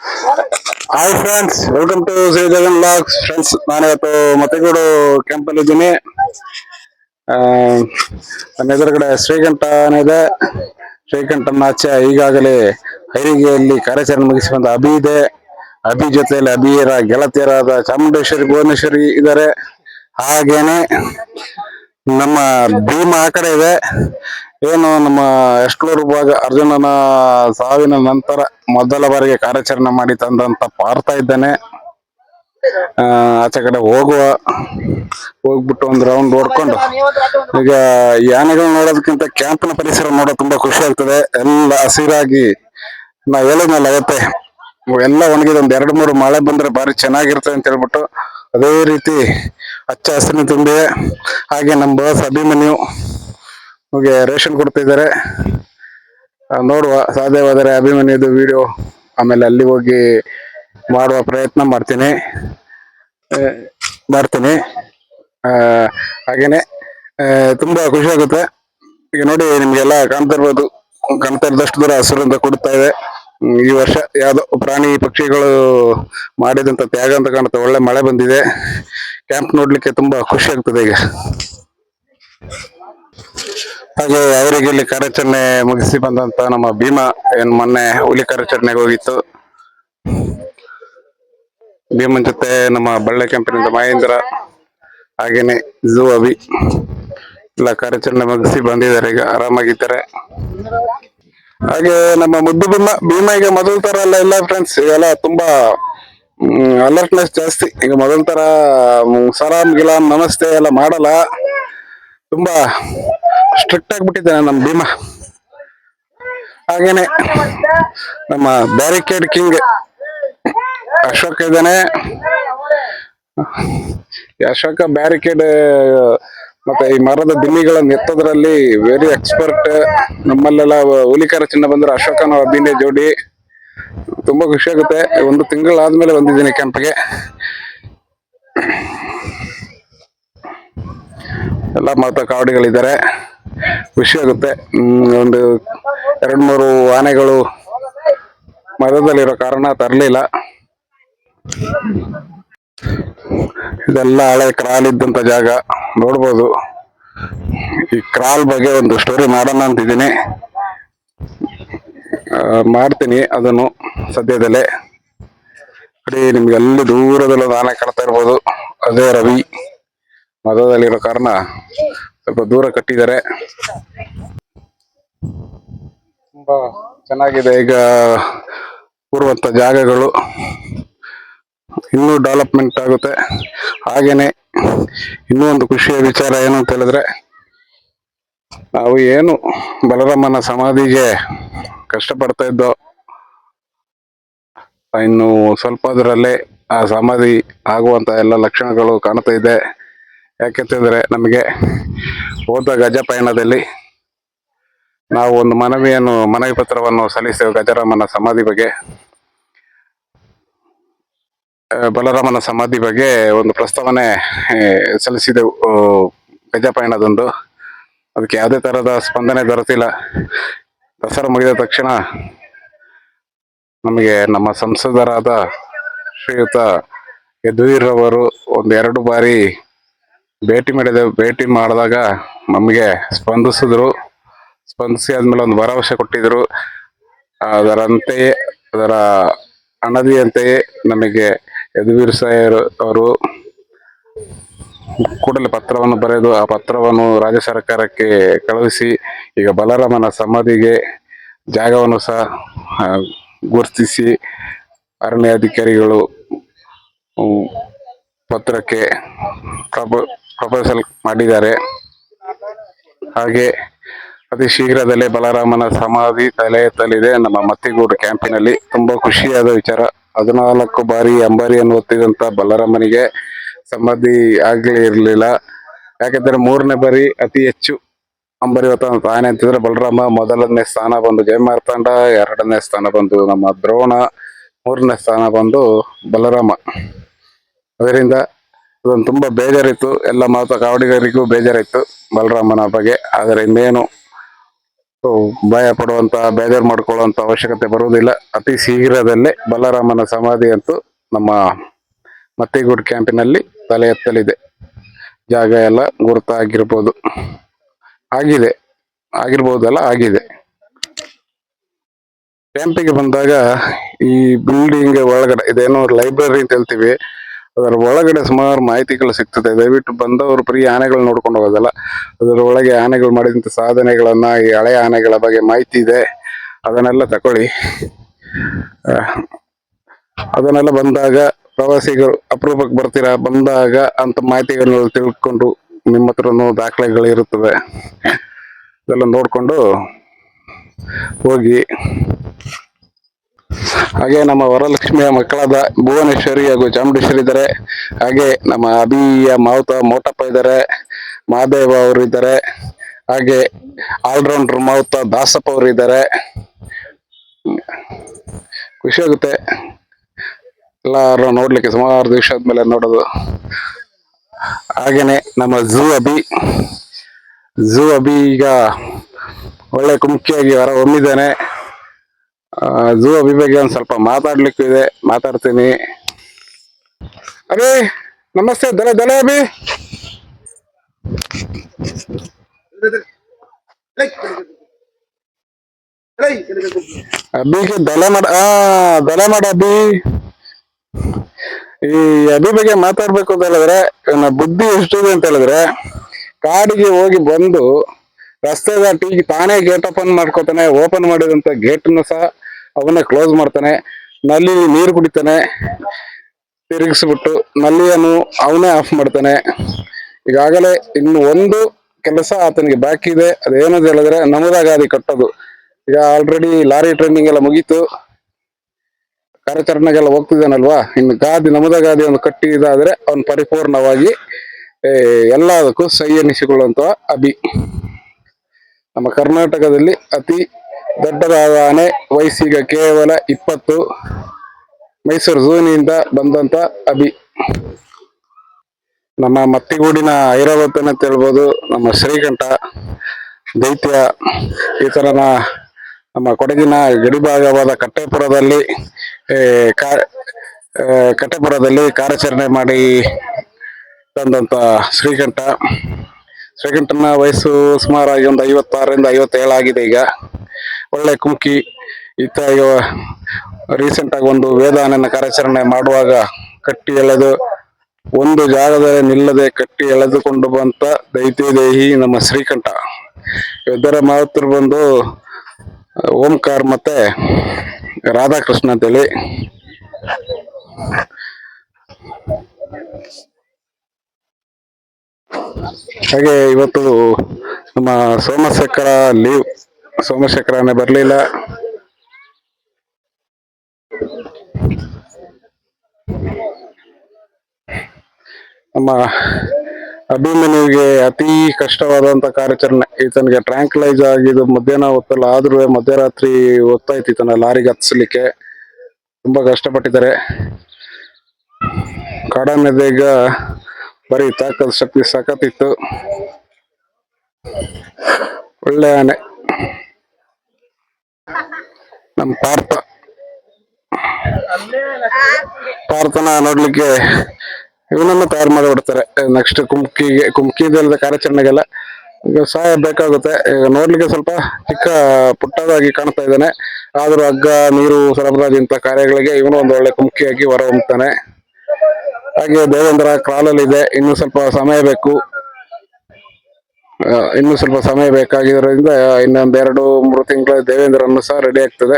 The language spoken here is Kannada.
Hi friends, welcome to Shri Jagan Locks. Friends, ನಾನು ಇವತ್ತು ಮತ್ತೆಗೂಡು ಕ್ಯಾಂಪಲ್ಲಿ ಇದ್ದೀನಿ. ಆ, ನನ್ನ ಎದುರುಗಡೆ ಶ್ರೀಕಂಠ ಇದೆ. ಶ್ರೀಕಂಠನ ಆಚೆ ಈಗಾಗಲೇ ಹೈರಿಗೆಯಲ್ಲಿ ಕಾರ್ಯಾಚರಣೆ ಮುಗಿಸಿ ಬಂದ ಅಭಿ ಇದೆ. ಅಭಿ ಜೊತೆಯಲ್ಲಿ ಅಭಿಯರ ಗೆಳತಿಯರಾದ ಚಾಮುಂಡೇಶ್ವರಿ, ಭುವನೇಶ್ವರಿ ಇದ್ದಾರೆ. ಹಾಗೇನೆ ನಮ್ಮ ಭೀಮ ಆ ಕಡೆ ಇದೆ. ಏನು ನಮ್ಮ ಎಸ್ಕ್ಲೂರು ಭಾಗ ಅರ್ಜುನನ ಸಾವಿನ ನಂತರ ಮೊದಲ ಬಾರಿಗೆ ಕಾರ್ಯಾಚರಣೆ ಮಾಡಿ ತಂದಂತ ಪಾರ್ಥ ಇದ್ದಾನೆ. ಆಚೆ ಕಡೆ ಹೋಗ್ಬಿಟ್ಟು ಒಂದು ರೌಂಡ್ ಓಡ್ಕೊಂಡು ಈಗ ಯಾನೆಗಳು ನೋಡೋದಕ್ಕಿಂತ ಕ್ಯಾಂಪ್ನ ಪರಿಸರ ನೋಡೋದು ತುಂಬಾ ಖುಷಿ ಆಗ್ತದೆ. ಎಲ್ಲ ಹಸಿರಾಗಿ ನಾ ಹೇಳಿದ್ನಲ್ಲ ಅವತ್ತೆ, ಎಲ್ಲ ಒಣಗಿದೆ. ಒಂದ್ 2-3 ಮಳೆ ಬಂದ್ರೆ ಬಾರಿ ಚೆನ್ನಾಗಿರ್ತದೆ ಅಂತ ಹೇಳ್ಬಿಟ್ಟು ಅದೇ ರೀತಿ ಹಚ್ಚ ಹಸಿರಿನ ತುಂಬಿದೆ. ಹಾಗೆ ನಮ್ಮ ಬಾಸ್ ಅಭಿಮನ್ಯು ರೇಷನ್ ಕೊಡ್ತಿದ್ದಾರೆ. ನೋಡುವ, ಸಾಧ್ಯವಾದರೆ ಅಭಿಮನ್ಯುದು ವಿಡಿಯೋ ಆಮೇಲೆ ಅಲ್ಲಿ ಹೋಗಿ ಮಾಡುವ ಪ್ರಯತ್ನ ಮಾಡ್ತೀನಿ. ಹಾಗೇನೆ ತುಂಬಾ ಖುಷಿ ಆಗುತ್ತೆ. ಈಗ ನೋಡಿ, ನಿಮ್ಗೆಲ್ಲ ಕಾಣ್ತಾ ಇರೋದಷ್ಟು ದೂರ ಹಸಿರಿಂದ ಕೊಡ್ತಾ ಇದೆ. ಈ ವರ್ಷ ಯಾವ್ದೋ ಪ್ರಾಣಿ ಪಕ್ಷಿಗಳು ಮಾಡಿದಂತ ತ್ಯಾಗ ಅಂತ ಕಾಣುತ್ತೆ. ಒಳ್ಳೆ ಮಳೆ ಬಂದಿದೆ. ಕ್ಯಾಂಪ್ ನೋಡ್ಲಿಕ್ಕೆ ತುಂಬಾ ಖುಷಿ ಆಗ್ತದೆ ಈಗ. ಹಾಗೆ ಅವರಿಗೆ ಕಾರ್ಯಾಚರಣೆ ಮುಗಿಸಿ ಬಂದಂತ ನಮ್ಮ ಭೀಮ ಮೊನ್ನೆ ಹುಲಿ ಕಾರ್ಯಾಚರಣೆಗೆ ಹೋಗಿತ್ತು. ಭೀಮನ್ ಜೊತೆ ನಮ್ಮ ಬಳ್ಳೆ ಕ್ಯಾಂಪಿನಿಂದ ಮಹೇಂದ್ರ, ಹಾಗೇನೆ ಝೂ ಅಭಿ ಎಲ್ಲ ಕಾರ್ಯಾಚರಣೆ ಮುಗಿಸಿ ಬಂದಿದ್ದಾರೆ. ಈಗ ಆರಾಮಾಗಿದ್ದಾರೆ. ಹಾಗೆ ನಮ್ಮ ಮುದ್ದು ಭೀಮ ಈಗ ಮೊದಲ ತರ ಇಲ್ಲ ಫ್ರೆಂಡ್ಸ್. ಈಗೆಲ್ಲ ತುಂಬಾ ಅಲರ್ಟ್ನೆಸ್ ಜಾಸ್ತಿ. ಈಗ ಮೊದಲ ತರ ಸಲಾಂ ಗಿಲಾಂ ನಮಸ್ತೆ ಎಲ್ಲ ಮಾಡಲ್ಲ. ತುಂಬಾ ಸ್ಟ್ರಿಕ್ಟ್ ಆಗ್ಬಿಟ್ಟಿದ್ದಾನೆ ನಮ್ಮ ಭೀಮ. ಹಾಗೇನೆ ನಮ್ಮ ಬ್ಯಾರಿಕೇಡ್ ಕಿಂಗ್ ಅಶೋಕ್ ಇದ್ದಾನೆ. ಅಶೋಕ ಬ್ಯಾರಿಕೇಡ್ ಮತ್ತೆ ಈ ಮರದ ದಿಮ್ಮಿಗಳನ್ನು ಎತ್ತೋದ್ರಲ್ಲಿ ವೆರಿ ಎಕ್ಸ್ಪರ್ಟ್. ನಮ್ಮಲ್ಲೆಲ್ಲ ಹುಲಿ ಕಾರ್ಯಾಚರಣೆ ಬಂದ್ರೆ ಅಶೋಕನ ಅಭಿನಯ ಜೋಡಿ. ತುಂಬಾ ಖುಷಿ ಆಗುತ್ತೆ. 1 ತಿಂಗಳಾದ್ಮೇಲೆ ಬಂದಿದ್ದೀನಿ ಕ್ಯಾಂಪ್ಗೆ. ಎಲ್ಲ ಕಾವಡಿಗಳಿದ್ದಾರೆ. ಖುಷಿ ಆಗುತ್ತೆ. ಒಂದು 2-3 ಆನೆಗಳು ಮರದಲ್ಲಿರೋ ಕಾರಣ ತರಲಿಲ್ಲ. ಇದೆಲ್ಲ ಹಳೆ ಕ್ರಾಲ್ ಇದ್ದಂತ ಜಾಗ ನೋಡ್ಬೋದು. ಈ ಕ್ರಾಲ್ ಬಗ್ಗೆ ಒಂದು ಸ್ಟೋರಿ ಮಾಡೋಣ ಅಂತಿದ್ದೀನಿ. ಮಾಡ್ತೀನಿ ಅದನ್ನು ಸದ್ಯದಲ್ಲೇ. ನಿಮ್ಗೆ ಅಲ್ಲಿ ದೂರದಲ್ಲಿ ಒಂದು ಆನೆ ಕಾಣ್ತಾ ಇರ್ಬೋದು. ಅದೇ ರವಿ. ಮದದಲ್ಲಿರೋ ಕಾರಣ ಸ್ವಲ್ಪ ದೂರ ಕಟ್ಟಿದ್ದಾರೆ. ತುಂಬಾ ಚೆನ್ನಾಗಿದೆ. ಈಗ ಕೂರುವಂತ ಜಾಗಗಳು ಇನ್ನೂ ಡೆವಲಪ್ಮೆಂಟ್ ಆಗುತ್ತೆ. ಹಾಗೇನೆ ಇನ್ನೂ ಒಂದು ಖುಷಿಯ ವಿಚಾರ ಏನು ಅಂತ ಹೇಳಿದ್ರೆ, ನಾವು ಏನು ಬಲರಾಮನ ಸಮಾಧಿಗೆ ಕಷ್ಟಪಡ್ತಾ ಇದ್ದೋ, ಇನ್ನು ಸ್ವಲ್ಪ ಅದರಲ್ಲೇ ಆ ಸಮಾಧಿ ಆಗುವಂತ ಎಲ್ಲ ಲಕ್ಷಣಗಳು ಕಾಣ್ತಾ ಇದೆ. ಯಾಕೆಂತಂದ್ರೆ, ನಮಗೆ ಹೋದ ಗಜ ಪಯಣದಲ್ಲಿ ನಾವು ಒಂದು ಮನವಿ ಪತ್ರವನ್ನು ಸಲ್ಲಿಸ್ತೇವೆ ಗಜರಾಮನ ಸಮಾಧಿ ಬಗ್ಗೆ. ಬಲರಾಮನ ಸಮಾಧಿ ಬಗ್ಗೆ ಒಂದು ಪ್ರಸ್ತಾವನೆ ಸಲ್ಲಿಸಿದೆವು ಗಜ ಪಯಣದೊಂದು. ಅದಕ್ಕೆ ಯಾವುದೇ ತರಹದ ಸ್ಪಂದನೆ ದೊರೆತಿಲ್ಲ. ದಸರಾ ಮುಗಿದ ತಕ್ಷಣ ನಮಗೆ ನಮ್ಮ ಸಂಸದರಾದ ಶ್ರೀಯುತ ಯದುವೀರ್ ಅವರು 1-2 ಬಾರಿ ಭೇಟಿ ಮಾಡಿದಾಗ ನಮಗೆ ಸ್ಪಂದಿಸಿ ಆದ್ಮೇಲೆ ಒಂದು ಭರವಸೆ ಕೊಟ್ಟಿದ್ರು. ಅದರ ಅಣದಿಯಂತೆಯೇ ನಮಗೆ ಯದುವೀರ್ ಸಾಹೇಬ್ ಅವರು ಕೂಡಲೇ ಪತ್ರವನ್ನು ಬರೆದು ಆ ಪತ್ರವನ್ನು ರಾಜ್ಯ ಸರ್ಕಾರಕ್ಕೆ ಕಳುಹಿಸಿ ಈಗ ಬಲರಾಮನ ಸಮಾಧಿಗೆ ಜಾಗವನ್ನು ಸಹ ಗುರುತಿಸಿ ಅರಣ್ಯ ಅಧಿಕಾರಿಗಳು ಪತ್ರಕ್ಕೆ ಪ್ರಪೋಸಲ್ ಮಾಡಿದ್ದಾರೆ. ಹಾಗೆ ಅತಿ ಶೀಘ್ರದಲ್ಲೇ ಬಲರಾಮನ ಸಮಾಧಿ ತಲೆ ಎತ್ತಲಿದೆ ನಮ್ಮ ಮತ್ತಿಗೂಡು ಕ್ಯಾಂಪಿನಲ್ಲಿ. ತುಂಬಾ ಖುಷಿಯಾದ ವಿಚಾರ. 14 ಬಾರಿ ಅಂಬಾರಿಯನ್ನು ಹೊತ್ತಿದಂತ ಬಲರಾಮನಿಗೆ ಸಮಾಧಿ ಆಗ್ಲೇ ಇರ್ಲಿಲ್ಲ. ಯಾಕಂದ್ರೆ 3ನೇ ಬಾರಿ ಅತಿ ಹೆಚ್ಚು ಅಂಬಾರಿ ಹೊತ್ತ ಆನೆ ಅಂತಿದ್ರೆ ಬಲರಾಮ. 1ನೇ ಸ್ಥಾನ ಬಂದು ಜಯ ಮಾರ್ತಾಂಡ, 2ನೇ ಸ್ಥಾನ ಬಂದು ನಮ್ಮ ದ್ರೋಣ, 3ನೇ ಸ್ಥಾನ ಬಂದು ಬಲರಾಮ. ಅದರಿಂದ ಅದೊಂದು ತುಂಬಾ ಬೇಜಾರಿತ್ತು. ಎಲ್ಲ ಕಾವಡಿಗರಿಗೂ ಬೇಜಾರಿತ್ತು ಬಲರಾಮನ ಬಗ್ಗೆ. ಆದರೆ ಇನ್ನೇನು ಭಯ ಪಡುವಂತ ಬೇಜಾರು ಮಾಡ್ಕೊಳ್ಳುವಂತ ಅವಶ್ಯಕತೆ ಬರುವುದಿಲ್ಲ. ಅತಿ ಶೀಘ್ರದಲ್ಲೇ ಬಲರಾಮನ ಸಮಾಧಿ ಅಂತೂ ನಮ್ಮ ಮತ್ತಿಗೂಡು ಕ್ಯಾಂಪಿನಲ್ಲಿ ತಲೆ ಎತ್ತಲಿದೆ. ಜಾಗ ಎಲ್ಲ ಗುರುತಾಗಿರ್ಬೋದು, ಆಗಿದೆ, ಆಗಿರ್ಬೋದಲ್ಲ, ಆಗಿದೆ. ಕ್ಯಾಂಪಿಗೆ ಬಂದಾಗ ಈ ಬಿಲ್ಡಿಂಗ್ ಒಳಗಡೆ ಇದೇನೋ ಲೈಬ್ರರಿ ಅಂತ ಹೇಳ್ತೀವಿ, ಅದರ ಒಳಗಡೆ ಸುಮಾರು ಮಾಹಿತಿಗಳು ಸಿಗ್ತದೆ. ದಯವಿಟ್ಟು ಬಂದವರು ಬರೀ ಆನೆಗಳು ನೋಡ್ಕೊಂಡು ಹೋಗೋದಲ್ಲ, ಅದರ ಒಳಗೆ ಆನೆಗಳು ಮಾಡಿದಂತ ಸಾಧನೆಗಳನ್ನ, ಈ ಹಳೆಯ ಆನೆಗಳ ಬಗ್ಗೆ ಮಾಹಿತಿ ಇದೆ, ಅದನ್ನೆಲ್ಲ ತಕೊಳ್ಳಿ. ಅದನ್ನೆಲ್ಲ ಬಂದಾಗ ಪ್ರವಾಸಿಗರು ಅಪರೂಪಕ್ಕೆ ಬರ್ತೀರಾ, ಬಂದಾಗ ಅಂತ ಮಾಹಿತಿಗಳನ್ನ ತಿಳ್ಕೊಂಡು ನಿಮ್ಮ ಹತ್ರನೂ ದಾಖಲೆಗಳು ಇರುತ್ತವೆ, ಇದೆಲ್ಲ ನೋಡ್ಕೊಂಡು ಹೋಗಿ. ಹಾಗೆ ನಮ್ಮ ವರಲಕ್ಷ್ಮಿಯ ಮಕ್ಕಳಾದ ಭುವನೇಶ್ವರಿ ಹಾಗೂ ಚಾಮುಂಡೇಶ್ವರಿ ಇದ್ದಾರೆ. ಹಾಗೆ ನಮ್ಮ ಅಭಿಯ ಮಾವುತ ಮೋಟಪ್ಪ ಇದ್ದಾರೆ, ಮಹಾದೇವ ಅವರು ಇದ್ದಾರೆ. ಹಾಗೆ ಆಲ್ರೌಂಡರ್ ಮಾವುತ ದಾಸಪ್ಪ ಅವರು ಇದ್ದಾರೆ. ಖುಷಿ ಆಗುತ್ತೆ ಎಲ್ಲಾರು ನೋಡ್ಲಿಕ್ಕೆ, ಸುಮಾರು ದಿವಸ ಆದ್ಮೇಲೆ ನೋಡೋದು. ಹಾಗೇನೆ ನಮ್ಮ ಝೂ ಅಭಿ ಈಗ ಒಳ್ಳೆ ಕುಮ್ಕಿಯಾಗಿ ಹೊರ ಹೊಮ್ಮಿದ್ದಾನೆ. ಝೂ ಅಭಿ ಬಗ್ಗೆ ಒಂದ್ ಸ್ವಲ್ಪ ಮಾತಾಡ್ಲಿಕ್ಕಿದೆ, ಮಾತಾಡ್ತೀನಿ. ಅಭಿ ನಮಸ್ತೆ. ದಲೆ ಅಭಿ. ಅಭಿಗೆ ದಲೆ ಮಾಡ ಅಭಿ. ಈ ಅಭಿ ಬಗ್ಗೆ ಮಾತಾಡ್ಬೇಕು ಅಂತ ಹೇಳಿದ್ರೆ, ಬುದ್ಧಿ ಎಷ್ಟಿದೆ ಅಂತ ಹೇಳಿದ್ರೆ, ಕಾಡಿಗೆ ಹೋಗಿ ಬಂದು ರಸ್ತೆ ದಾಟಿ ತಾನೇ ಗೇಟ್ ಓಪನ್ ಮಾಡಿದಂತ ಗೇಟ್ ಸಹ ಅವನ್ನ ಕ್ಲೋಸ್ ಮಾಡ್ತಾನೆ. ನಲ್ಲಿ ನೀರು ಕುಡಿತಾನೆ, ತಿರುಗಿಸ್ಬಿಟ್ಟು ನಲ್ಲಿಯನ್ನು ಅವನೇ ಆಫ್ ಮಾಡ್ತಾನೆ. ಈಗಾಗಲೇ ಇನ್ನು ಒಂದು ಕೆಲಸ ಆತನಿಗೆ ಬಾಕಿ ಇದೆ. ಅದೇನಂತ ಹೇಳಿದ್ರೆ ನಮೂದಾಗಾದಿ ಕಟ್ಟೋದು. ಈಗ ಆಲ್ರೆಡಿ ಲಾರಿ ಟ್ರೈನಿಂಗ್ ಎಲ್ಲ ಮುಗೀತು, ಕಾರ್ಯಾಚರಣೆಗೆಲ್ಲ ಹೋಗ್ತಿದ್ದಾನಲ್ವಾ. ಇನ್ನು ನಮೂದಾಗಾದಿ ಒಂದು ಕಟ್ಟಿ ಇದಾದ್ರೆ ಅವನು ಪರಿಪೂರ್ಣವಾಗಿ ಎಲ್ಲದಕ್ಕೂ ಸೈ ಎನಿಸಿಕೊಳ್ಳುವಂತ ಅಭಿ. ನಮ್ಮ ಕರ್ನಾಟಕದಲ್ಲಿ ಅತಿ ದೊಡ್ಡದಾದ ಆನೆ, ವಯಸ್ಸೀಗ ಕೇವಲ 20, ಮೈಸೂರು ಝೂನಿಂದ ಬಂದಂತ ಅಭಿ. ನಮ್ಮ ಮತ್ತಿಗೂಡಿನ ಐರಾವತ ಅಂತ ಹೇಳ್ಬೋದು, ನಮ್ಮ ಶ್ರೀಕಂಠ ದೈತ್ಯ. ಈ ತರನ ನಮ್ಮ ಕೊಡಗಿನ ಗಡಿಭಾಗವಾದ ಕಟ್ಟೆಪುರದಲ್ಲಿ ಕಾರ್ಯಾಚರಣೆ ಮಾಡಿ ತಂದಂತ ಶ್ರೀಕಂಠನ ವಯಸ್ಸು ಸುಮಾರಾಗಿ ಒಂದು 56ರಿಂದ 57 ಆಗಿದೆ ಈಗ. ಒಳ್ಳೆ ಕುಮ್ಕಿ. ಈತ ಈಗ ರೀಸೆಂಟ್ ಆಗಿ ಒಂದು ವೇದಾನನ ಕಾರ್ಯಾಚರಣೆ ಮಾಡುವಾಗ ಕಟ್ಟಿ ಎಳೆದು ಒಂದು ಜಾಗದಲ್ಲಿ ನಿಲ್ಲದೆ ಕಟ್ಟಿ ಎಳೆದುಕೊಂಡು ಬಂತ ದೈತ್ಯದೇಹಿ ನಮ್ಮ ಶ್ರೀಕಂಠ. ಇದರ ಮಾತೃ ಬಂದು ಓಂಕಾರ್ ಮತ್ತೆ ರಾಧಾಕೃಷ್ಣ ಅಂತೇಳಿ. ಹಾಗೆ ಇವತ್ತು ನಮ್ಮ ಸೋಮಶೇಖರನೇ ಬರ್ಲಿಲ್ಲ. ನಮ್ಮ ಅಭಿಮನ್ಯುವಿಗೆ ಅತಿ ಕಷ್ಟವಾದಂತ ಕಾರ್ಯಾಚರಣೆ. ಈತನಿಗೆ ಟ್ರ್ಯಾಂಕ್ಲೈಸ್ ಆಗಿದ್ದು ಮಧ್ಯಾಹ್ನ ಹೊತ್ತಲ್ಲ, ಆದ್ರೂ ಮಧ್ಯರಾತ್ರಿ ಹೊತ್ತಾಯ್ತು ಈತನ ಲಾರಿಗೆ ಹತ್ಸ್ಲಿಕ್ಕೆ. ತುಂಬಾ ಕಷ್ಟಪಟ್ಟಿದ್ದಾರೆ. ಕಾಡಾನೆದೀಗ ಬರೀ ತಾಕತ್ ಶಕ್ತಿ ಸಖತ್ತಿತ್ತು. ಒಳ್ಳೆ ಆನೆ. ನಮ್ಮ ಪಾರ್ಥನ ನೋಡ್ಲಿಕ್ಕೆ ಇವನನ್ನು ತಯಾರು ಮಾಡಿಬಿಡ್ತಾರೆ. ನೆಕ್ಸ್ಟ್ ಕುಮ್ಕಿದಲ್ಲದ ಕಾರ್ಯಾಚರಣೆಗೆಲ್ಲ ಈಗ ಸಹಾಯ ಬೇಕಾಗುತ್ತೆ. ಈಗ ನೋಡ್ಲಿಕ್ಕೆ ಸ್ವಲ್ಪ ಚಿಕ್ಕ ಪುಟ್ಟದಾಗಿ ಕಾಣ್ತಾ ಇದ್ದಾನೆ, ಆದ್ರೂ ಹಗ್ಗ, ನೀರು ಸರಬರಾಜು ಇಂಥ ಕಾರ್ಯಗಳಿಗೆ ಇವನು ಒಂದು ಒಳ್ಳೆ ಕುಮ್ಕಿಯಾಗಿ ಹೊರ ಹೊಮ್ತಾನೆ. ಹಾಗೆ ದೇವೇಂದ್ರ ಕ್ರಾಲಲ್ಲಿ ಇದೆ, ಇನ್ನು ಸ್ವಲ್ಪ ಸಮಯ ಬೇಕಾಗಿರೋದ್ರಿಂದ ಇನ್ನೊಂದ್ 2-3 ತಿಂಗಳ ದೇವೇಂದ್ರನ್ನು ಸಹ ರೆಡಿ ಆಗ್ತದೆ.